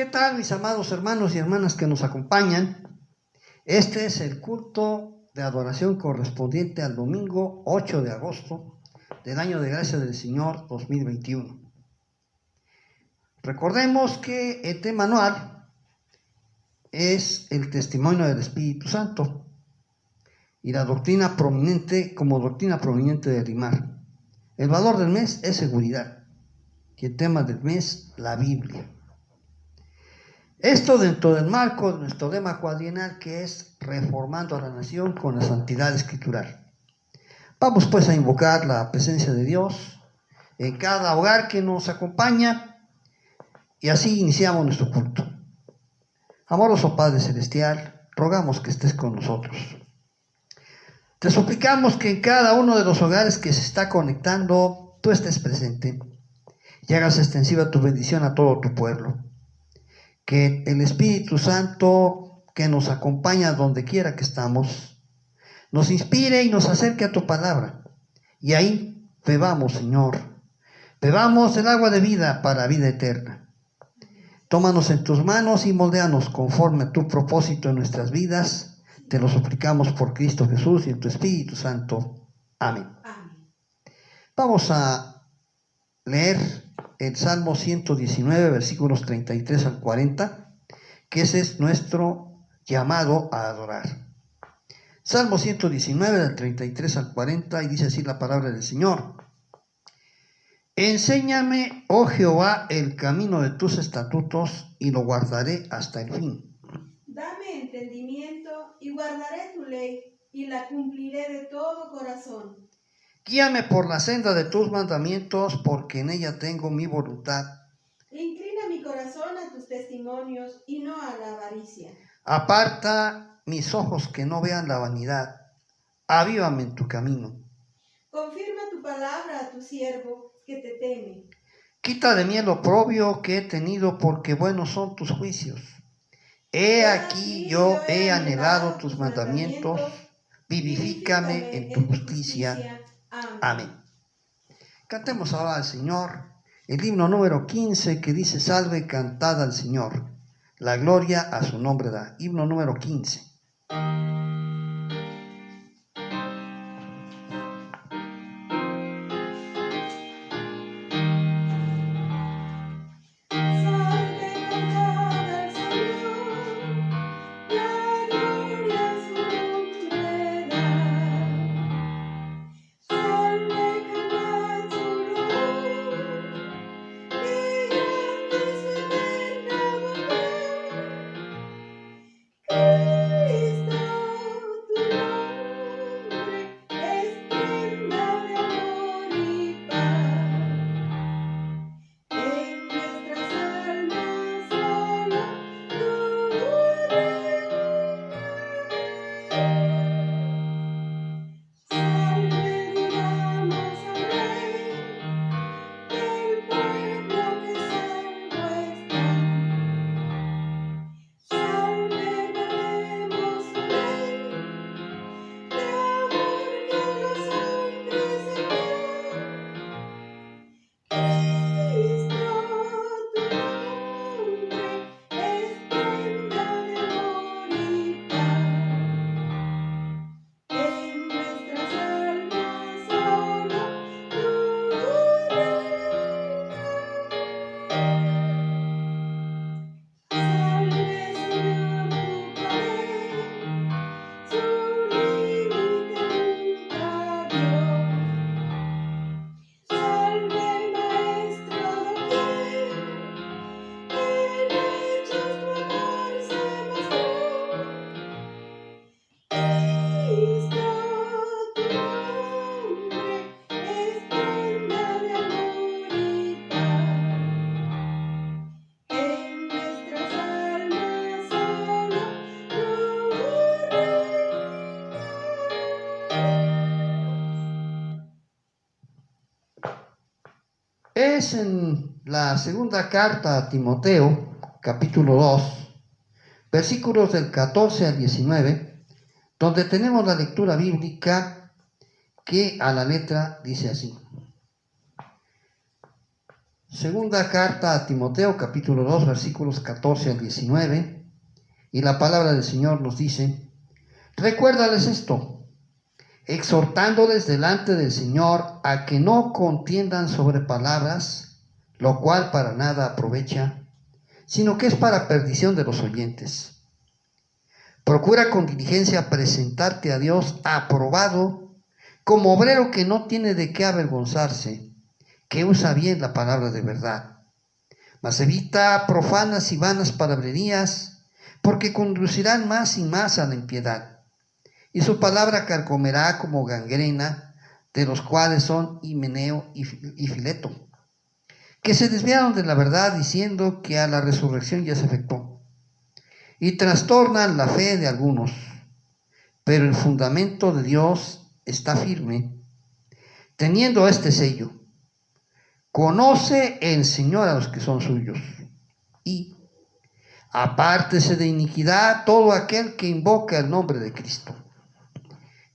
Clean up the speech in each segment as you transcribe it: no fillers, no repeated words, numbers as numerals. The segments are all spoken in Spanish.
¿Qué tal, mis amados hermanos y hermanas que nos acompañan? Este es el culto de adoración correspondiente al domingo 8 de agosto del año de gracia del Señor 2021. Recordemos que el tema anual es el testimonio del Espíritu Santo y la doctrina prominente como doctrina proveniente del RIMAR. El valor del mes es seguridad y el tema del mes, la Biblia. Esto dentro del marco de nuestro lema cuadrienal, que es reformando a la nación con la santidad escritural. Vamos pues a invocar la presencia de Dios en cada hogar que nos acompaña y así iniciamos nuestro culto. Amoroso Padre Celestial, rogamos que estés con nosotros. Te suplicamos que en cada uno de los hogares que se está conectando, tú estés presente y hagas extensiva tu bendición a todo tu pueblo. Que el Espíritu Santo que nos acompaña donde quiera que estamos, nos inspire y nos acerque a tu palabra. Y ahí bebamos, Señor, bebamos el agua de vida para vida eterna. Tómanos en tus manos y moldéanos conforme a tu propósito en nuestras vidas. Te lo suplicamos por Cristo Jesús y en tu Espíritu Santo. Amén. Amén. Vamos a leer el Salmo 119, versículos 33 al 40, que ese es nuestro llamado a adorar. Salmo 119, del 33 al 40, y dice así la palabra del Señor. Enséñame, oh Jehová, el camino de tus estatutos, y lo guardaré hasta el fin. Dame entendimiento y guardaré tu ley y la cumpliré de todo corazón. Guíame por la senda de tus mandamientos, porque en ella tengo mi voluntad. Inclina mi corazón a tus testimonios y no a la avaricia. Aparta mis ojos que no vean la vanidad. Avívame en tu camino. Confirma tu palabra a tu siervo que te teme. Quita de mí el oprobio que he tenido, porque buenos son tus juicios. He aquí yo he anhelado tus mandamientos, vivifícame en tu justicia. Amén. Cantemos ahora al Señor el himno número 15 que dice: Salve, cantad al Señor, la gloria a su nombre da. Himno número 15. Es en la segunda carta a Timoteo, capítulo 2, versículos del 14 al 19, donde tenemos la lectura bíblica que a la letra dice así. Segunda carta a Timoteo, capítulo 2, versículos 14 al 19, y la palabra del Señor nos dice: recuérdales esto, exhortándoles delante del Señor a que no contiendan sobre palabras, lo cual para nada aprovecha, sino que es para perdición de los oyentes. Procura con diligencia presentarte a Dios aprobado, como obrero que no tiene de qué avergonzarse, que usa bien la palabra de verdad. Mas evita profanas y vanas palabrerías, porque conducirán más y más a la impiedad. Y su palabra carcomerá como gangrena, de los cuales son Himeneo y Fileto, que se desviaron de la verdad diciendo que a la resurrección ya se efectuó, y trastornan la fe de algunos, pero el fundamento de Dios está firme, teniendo este sello: conoce el Señor a los que son suyos, y apártese de iniquidad todo aquel que invoca el nombre de Cristo.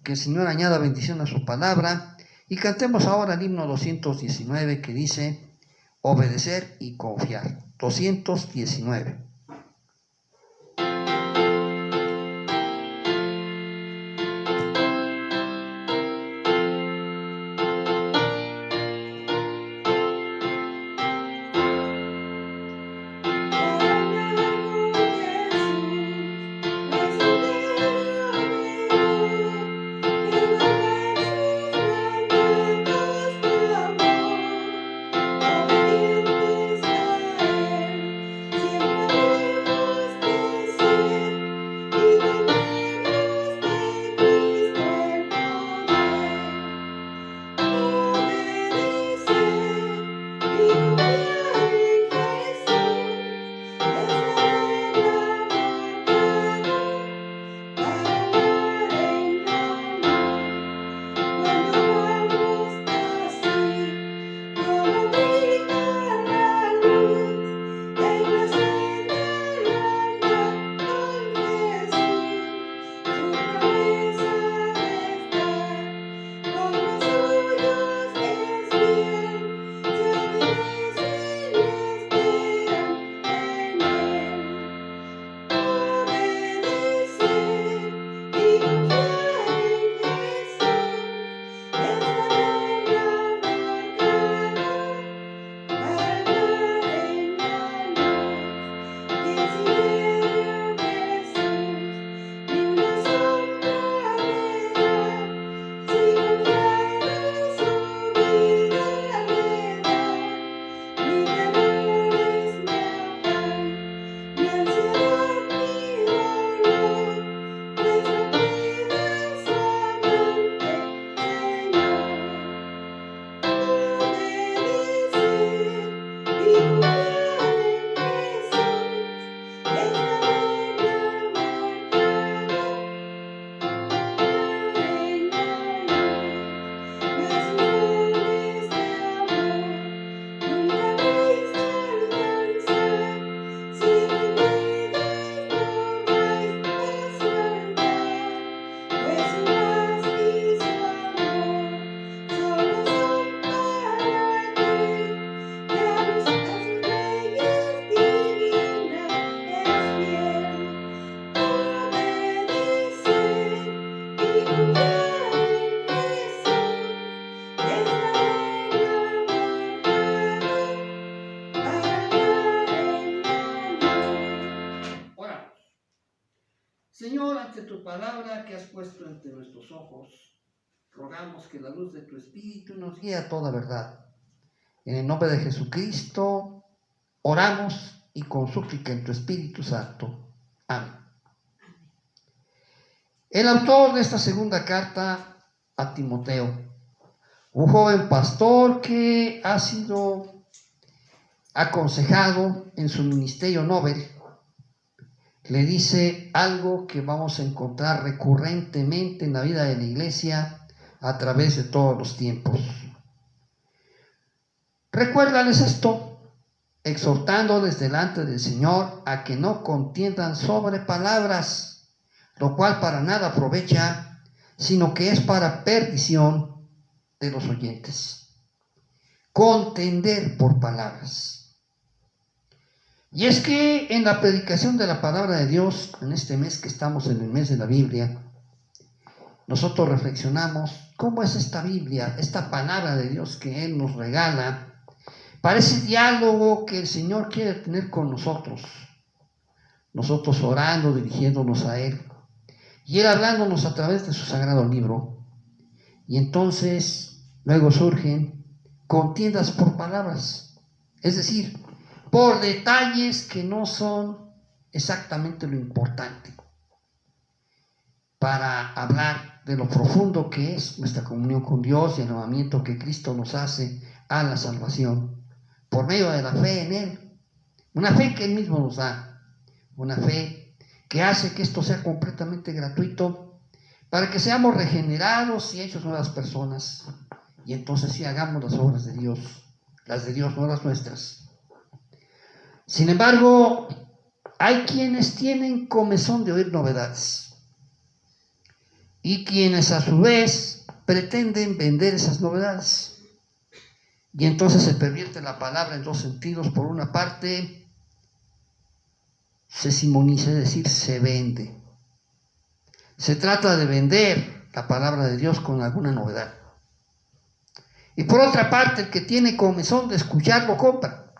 Que el Señor añada bendición a su palabra, y cantemos ahora el himno 219 que dice: obedecer y confiar. 219. Señor, ante tu palabra que has puesto entre nuestros ojos, rogamos que la luz de tu Espíritu nos guíe a toda verdad. En el nombre de Jesucristo, oramos y con súplica en tu Espíritu Santo. Amén. El autor de esta segunda carta a Timoteo, un joven pastor que ha sido aconsejado en su ministerio noble, le dice algo que vamos a encontrar recurrentemente en la vida de la iglesia a través de todos los tiempos. Recuérdales esto, exhortándoles delante del Señor a que no contiendan sobre palabras, lo cual para nada aprovecha, sino que es para perdición de los oyentes. Contender por palabras. Y es que en la predicación de la palabra de Dios, en este mes que estamos en el mes de la Biblia, nosotros reflexionamos cómo es esta Biblia, esta palabra de Dios que Él nos regala, para ese diálogo que el Señor quiere tener con nosotros. Nosotros orando, dirigiéndonos a Él, y Él hablándonos a través de su sagrado libro. Y entonces, luego surgen contiendas por palabras, es decir, por detalles que no son exactamente lo importante para hablar de lo profundo que es nuestra comunión con Dios y el llamamiento que Cristo nos hace a la salvación por medio de la fe en Él. Una fe que Él mismo nos da, una fe que hace que esto sea completamente gratuito para que seamos regenerados y hechos nuevas personas, y entonces sí hagamos las obras de Dios, las de Dios, no las nuestras. Sin embargo, hay quienes tienen comezón de oír novedades y quienes a su vez pretenden vender esas novedades. Y entonces se pervierte la palabra en dos sentidos. Por una parte, se simoniza, es decir, se vende. Se trata de vender la palabra de Dios con alguna novedad. Y por otra parte, el que tiene comezón de escuchar lo compra.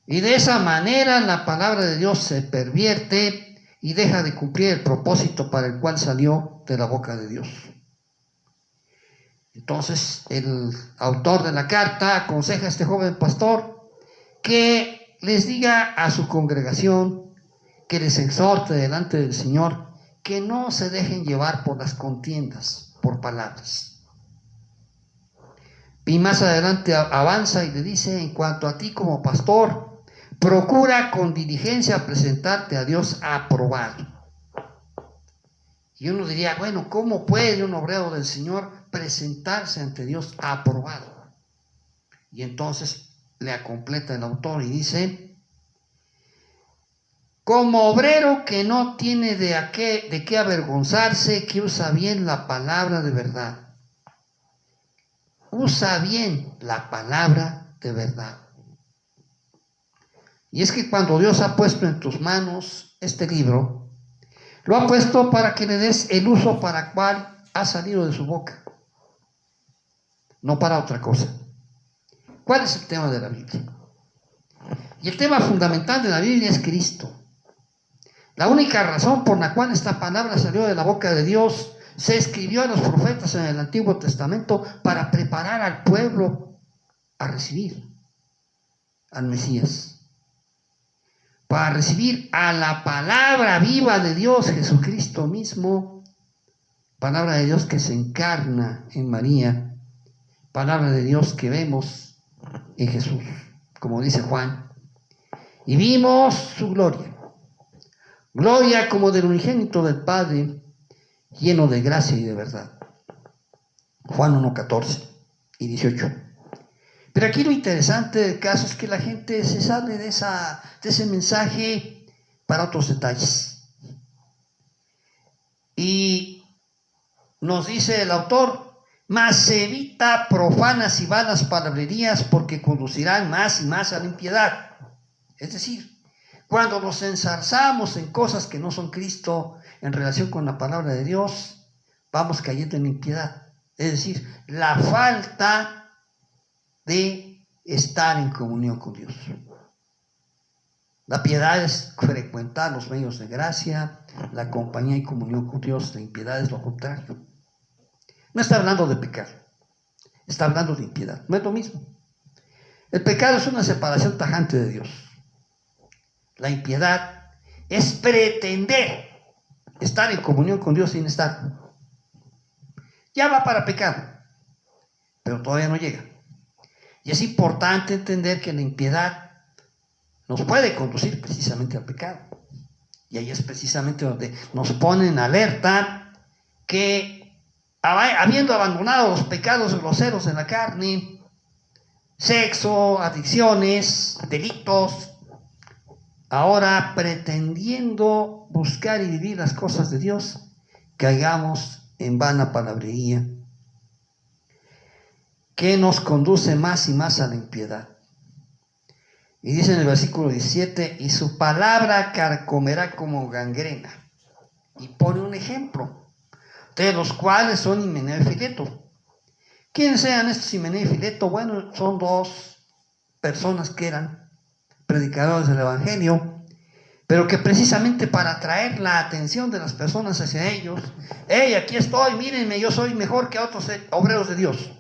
Y de esa manera la palabra de Dios se pervierte y deja de cumplir el propósito para el cual salió de la boca de Dios. Entonces, el autor de la carta aconseja a este joven pastor que les diga a su congregación, que les exhorte delante del Señor, que no se dejen llevar por las contiendas, por palabras. Y más adelante avanza y le dice: en cuanto a ti como pastor, procura con diligencia presentarte a Dios aprobado. Y uno diría, bueno, ¿cómo puede un obrero del Señor presentarse ante Dios aprobado? Y entonces le completa el autor y dice: como obrero que no tiene de qué avergonzarse, que usa bien la palabra de verdad. Usa bien la palabra de verdad. Y es que cuando Dios ha puesto en tus manos este libro, lo ha puesto para que le des el uso para el cual ha salido de su boca, no para otra cosa. ¿Cuál es el tema de la Biblia? Y el tema fundamental de la Biblia es Cristo. La única razón por la cual esta palabra salió de la boca de Dios, se escribió a los profetas en el Antiguo Testamento para preparar al pueblo a recibir al Mesías, para recibir a la palabra viva de Dios, Jesucristo mismo, palabra de Dios que se encarna en María, palabra de Dios que vemos en Jesús, como dice Juan, y vimos su gloria, gloria como del unigénito del Padre, lleno de gracia y de verdad. Juan 1:14 y 18. Pero aquí lo interesante del caso es que la gente se sale de ese mensaje para otros detalles. Y nos dice el autor: mas evita profanas y vanas palabrerías, porque conducirán más y más a la impiedad. Es decir, cuando nos ensarzamos en cosas que no son Cristo en relación con la palabra de Dios, vamos cayendo en impiedad. Es decir, la falta de estar en comunión con Dios. La piedad es frecuentar los medios de gracia, la compañía y comunión con Dios. La impiedad es lo contrario. No está hablando de pecado, está hablando de impiedad. No es lo mismo. El pecado es una separación tajante de Dios. La impiedad es pretender estar en comunión con Dios sin estar. Ya va para pecar, pero todavía no llega. Y es importante entender que la impiedad nos puede conducir precisamente al pecado. Y ahí es precisamente donde nos pone en alerta que, habiendo abandonado los pecados groseros de la carne, sexo, adicciones, delitos, ahora pretendiendo buscar y vivir las cosas de Dios, caigamos en vana palabrería que nos conduce más y más a la impiedad. Y dice en el versículo 17: y su palabra carcomerá como gangrena. Y pone un ejemplo, de los cuales son Himeneo y Fileto. ¿Quiénes sean estos Himeneo y Fileto? Bueno, son dos personas que eran predicadores del Evangelio, pero que precisamente para atraer la atención de las personas hacia ellos: hey, aquí estoy, mírenme, yo soy mejor que otros obreros de Dios.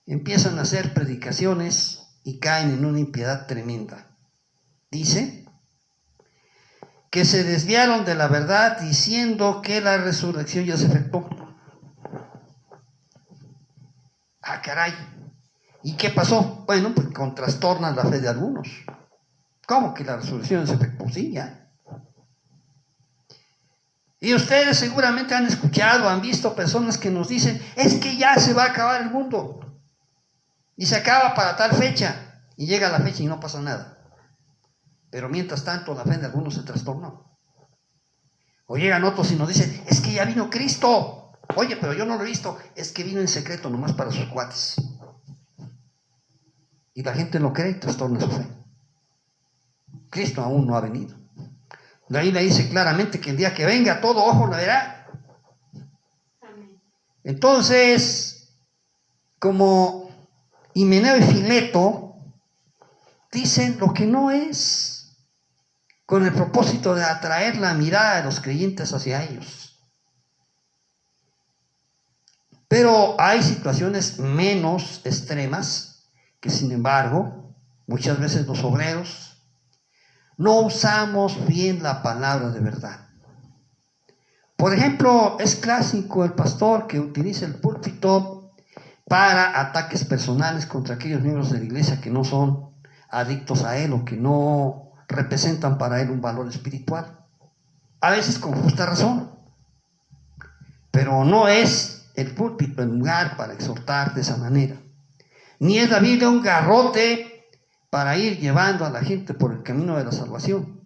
Empiezan a hacer predicaciones y caen en una impiedad tremenda. Dice que se desviaron de la verdad diciendo que la resurrección ya se efectuó. Ah, caray. ¿Y qué pasó? Bueno, pues trastornan la fe de algunos. ¿Cómo que la resurrección se efectuó? Sí, ya. Y ustedes seguramente han escuchado, han visto personas que nos dicen, es que ya se va a acabar el mundo. Y se acaba para tal fecha. Y llega la fecha y no pasa nada. Pero mientras tanto la fe de algunos se trastornó. O llegan otros y nos dicen, es que ya vino Cristo. Oye, pero yo no lo he visto. Es que vino en secreto nomás para sus cuates. Y la gente lo cree y trastorna su fe. Cristo aún no ha venido. La Biblia dice claramente que el día que venga todo ojo lo verá. Amén. Entonces, como Himeneo y Fileto dicen lo que no es, con el propósito de atraer la mirada de los creyentes hacia ellos. Pero hay situaciones menos extremas que, sin embargo, muchas veces los obreros no usamos bien la palabra de verdad. Por ejemplo, es clásico el pastor que utiliza el púlpito para ataques personales contra aquellos miembros de la iglesia que no son adictos a él o que no representan para él un valor espiritual. A veces con justa razón. Pero no es el púlpito el lugar para exhortar de esa manera. Ni es la Biblia un garrote para ir llevando a la gente por el camino de la salvación.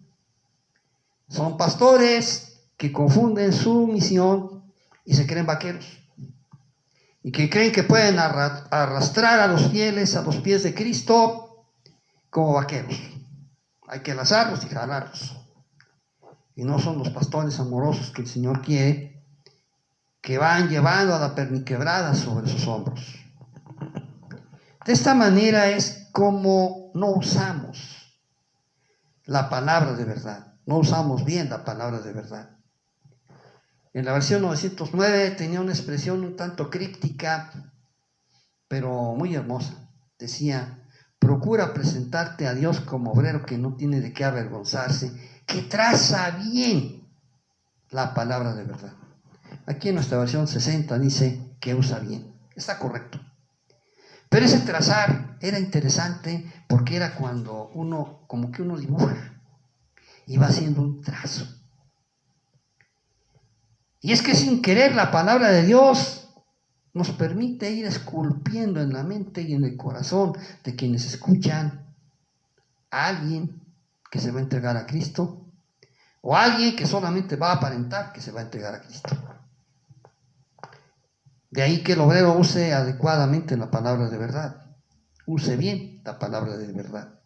Son pastores que confunden su misión y se creen vaqueros. Y que creen que pueden arrastrar a los fieles a los pies de Cristo como vaqueros. Hay que lazarlos y jalarlos. Y no son los pastores amorosos que el Señor quiere, que van llevando a la perniquebrada sobre sus hombros. De esta manera es como no usamos la palabra de verdad. No usamos bien la palabra de verdad. En la versión 909 tenía una expresión un tanto críptica, pero muy hermosa. Decía, procura presentarte a Dios como obrero que no tiene de qué avergonzarse, que traza bien la palabra de verdad. Aquí en nuestra versión 60 dice que usa bien. Está correcto. Pero ese trazar era interesante porque era cuando uno dibuja y va haciendo un trazo. Y es que sin querer la palabra de Dios nos permite ir esculpiendo en la mente y en el corazón de quienes escuchan a alguien que se va a entregar a Cristo o a alguien que solamente va a aparentar que se va a entregar a Cristo. De ahí que el obrero use adecuadamente la palabra de verdad, use bien la palabra de verdad.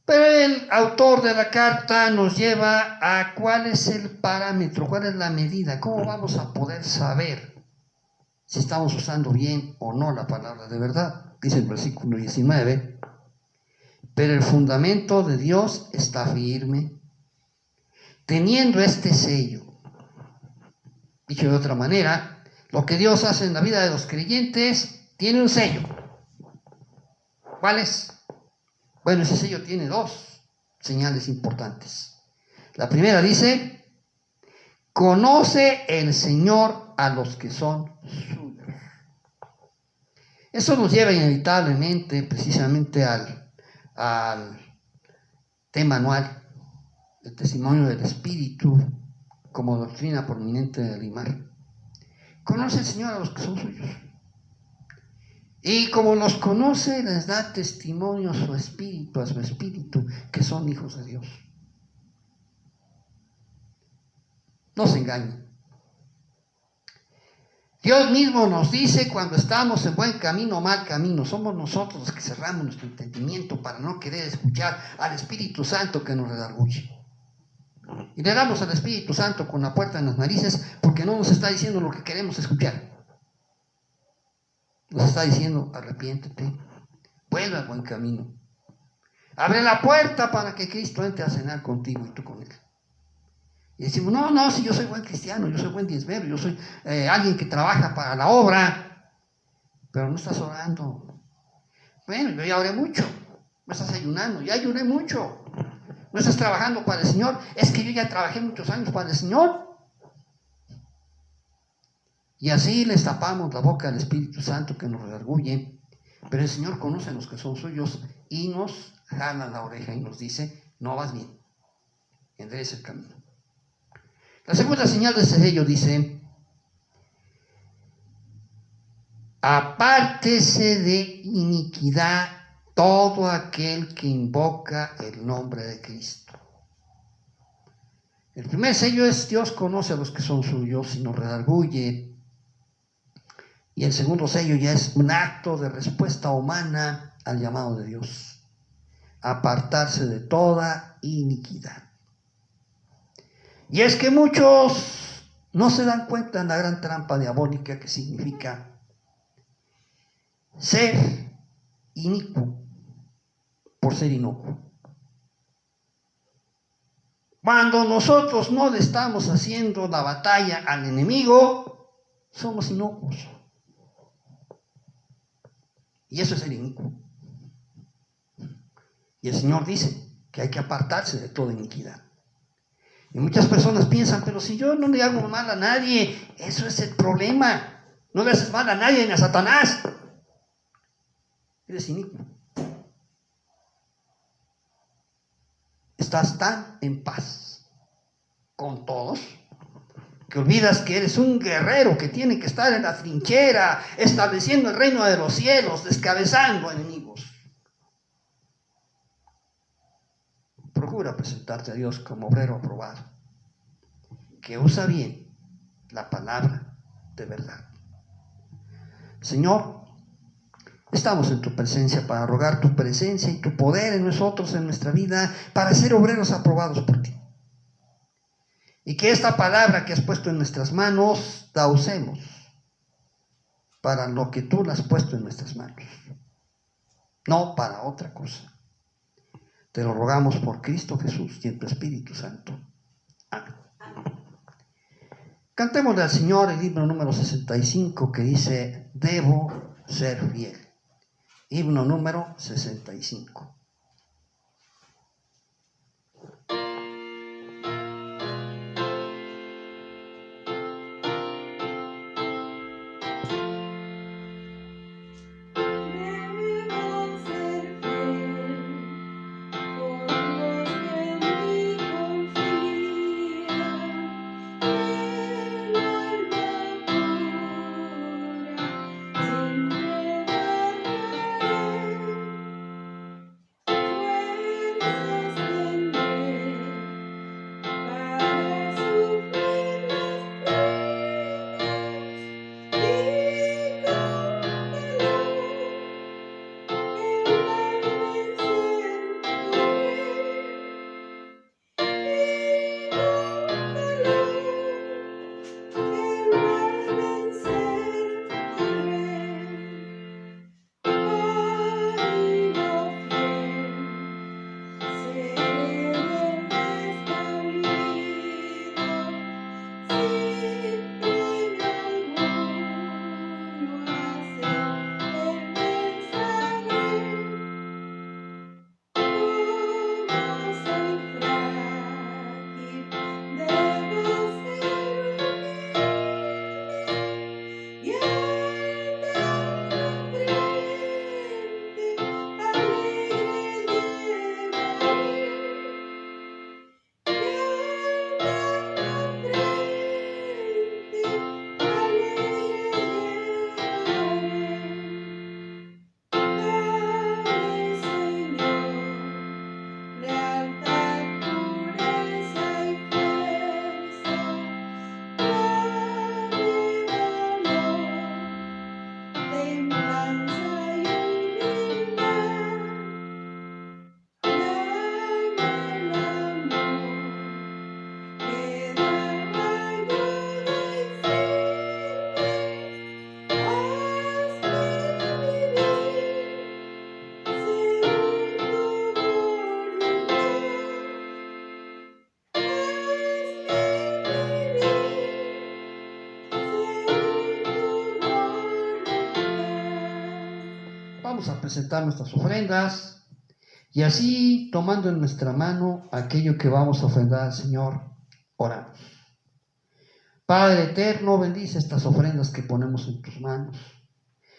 Pero el autor de la carta nos lleva a cuál es el parámetro, cuál es la medida, cómo vamos a poder saber si estamos usando bien o no la palabra de verdad. Dice el versículo 19, pero el fundamento de Dios está firme, teniendo este sello. Dicho de otra manera, lo que Dios hace en la vida de los creyentes tiene un sello. ¿Cuál es? Bueno, ese sello tiene dos señales importantes. La primera dice, conoce el Señor a los que son suyos. Eso nos lleva inevitablemente precisamente al tema anual, el testimonio del Espíritu como doctrina prominente de Limar. Conoce el Señor a los que son suyos. Y como los conoce, les da testimonio a su espíritu, que son hijos de Dios. No se engañen. Dios mismo nos dice cuando estamos en buen camino o mal camino. Somos nosotros los que cerramos nuestro entendimiento para no querer escuchar al Espíritu Santo que nos redarguye. Y le damos al Espíritu Santo con la puerta en las narices porque no nos está diciendo lo que queremos escuchar. Nos está diciendo, arrepiéntete, vuelve al buen camino. Abre la puerta para que Cristo entre a cenar contigo y tú con él. Y decimos, no, si yo soy buen cristiano, yo soy buen diezmero, yo soy alguien que trabaja para la obra, pero no estás orando. Bueno, yo ya oré mucho, me estás ayunando, ya ayuné mucho, ¿No estás trabajando para el Señor? Es que yo ya trabajé muchos años para el Señor. Y así les tapamos la boca al Espíritu Santo que nos redarguye. Pero el Señor conoce a los que son suyos y nos jala la oreja y nos dice, no vas bien, endereza el camino. La segunda señal de ese sello dice, apártese de iniquidad todo aquel que invoca el nombre de Cristo. El primer sello es Dios conoce a los que son suyos y nos redarguye. Y el segundo sello ya es un acto de respuesta humana al llamado de Dios. Apartarse de toda iniquidad. Y es que muchos no se dan cuenta de la gran trampa diabólica que significa ser inicuo por ser inocuo. Cuando nosotros no le estamos haciendo la batalla al enemigo, somos inocuos. Y eso es ser inicuo. Y el Señor dice que hay que apartarse de toda iniquidad. Y muchas personas piensan, pero si yo no le hago mal a nadie, eso es el problema. No le haces mal a nadie ni a Satanás. Eres inicuo. Estás tan en paz con todos que olvidas que eres un guerrero que tiene que estar en la trinchera, estableciendo el reino de los cielos, descabezando enemigos. Procura presentarte a Dios como obrero aprobado, que usa bien la palabra de verdad. Señor, estamos en tu presencia para rogar tu presencia y tu poder en nosotros, en nuestra vida, para ser obreros aprobados por ti. Y que esta palabra que has puesto en nuestras manos la usemos para lo que tú la has puesto en nuestras manos, no para otra cosa. Te lo rogamos por Cristo Jesús y en tu Espíritu Santo. Amén. Cantémosle al Señor el himno número 65 que dice, debo ser fiel. Himno número 65. Vamos a presentar nuestras ofrendas Y así, tomando en nuestra mano aquello que vamos a ofrendar al Señor, oramos. Padre eterno, bendice estas ofrendas que ponemos en tus manos.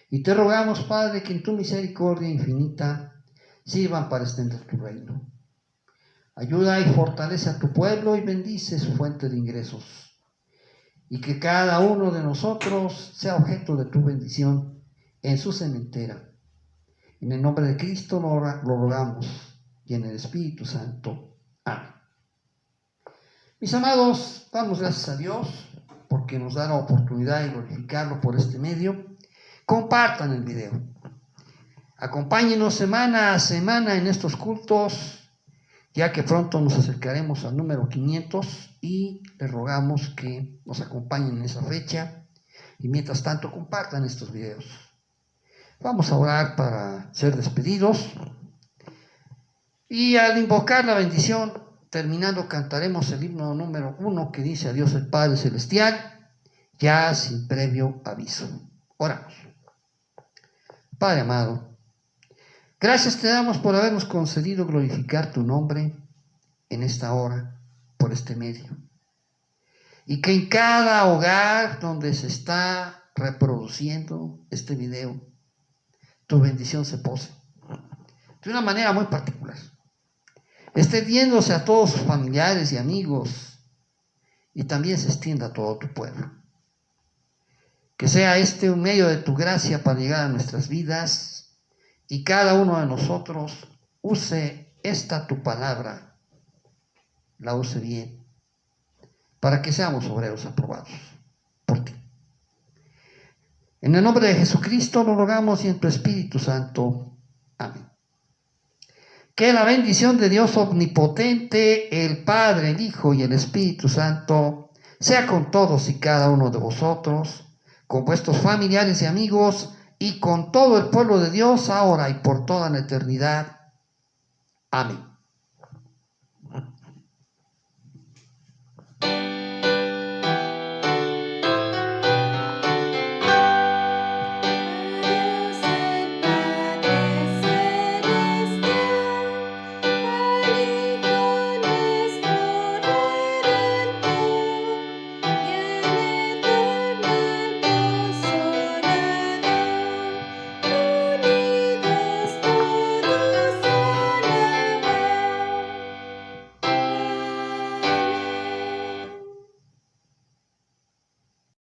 Y te rogamos, Padre, que en tu misericordia infinita sirvan para extender tu reino. Ayuda y fortalece a tu pueblo y bendice su fuente de ingresos. Y que cada uno de nosotros sea objeto de tu bendición en su cementera. En el nombre de Cristo lo rogamos y en el Espíritu Santo. Amén. Mis amados, damos gracias a Dios porque nos da la oportunidad de glorificarlo por este medio. Compartan el video. Acompáñenos semana a semana en estos cultos, ya que pronto nos acercaremos al número 500 y les rogamos que nos acompañen en esa fecha. Y mientras tanto, compartan estos videos. Vamos a orar para ser despedidos. Y al invocar la bendición, terminando, cantaremos el himno número 1 que dice: a Dios el Padre Celestial, ya sin previo aviso. Oramos. Padre amado, gracias te damos por habernos concedido glorificar tu nombre en esta hora, por este medio. Y que en cada hogar donde se está reproduciendo este video, tu bendición se pose de una manera muy particular, extendiéndose a todos sus familiares y amigos, y también se extienda a todo tu pueblo. Que sea este un medio de tu gracia para llegar a nuestras vidas, y cada uno de nosotros use esta tu palabra, la use bien, para que seamos obreros aprobados por ti. En el nombre de Jesucristo lo rogamos y en tu Espíritu Santo. Amén. Que la bendición de Dios omnipotente, el Padre, el Hijo y el Espíritu Santo, sea con todos y cada uno de vosotros, con vuestros familiares y amigos, y con todo el pueblo de Dios, ahora y por toda la eternidad. Amén.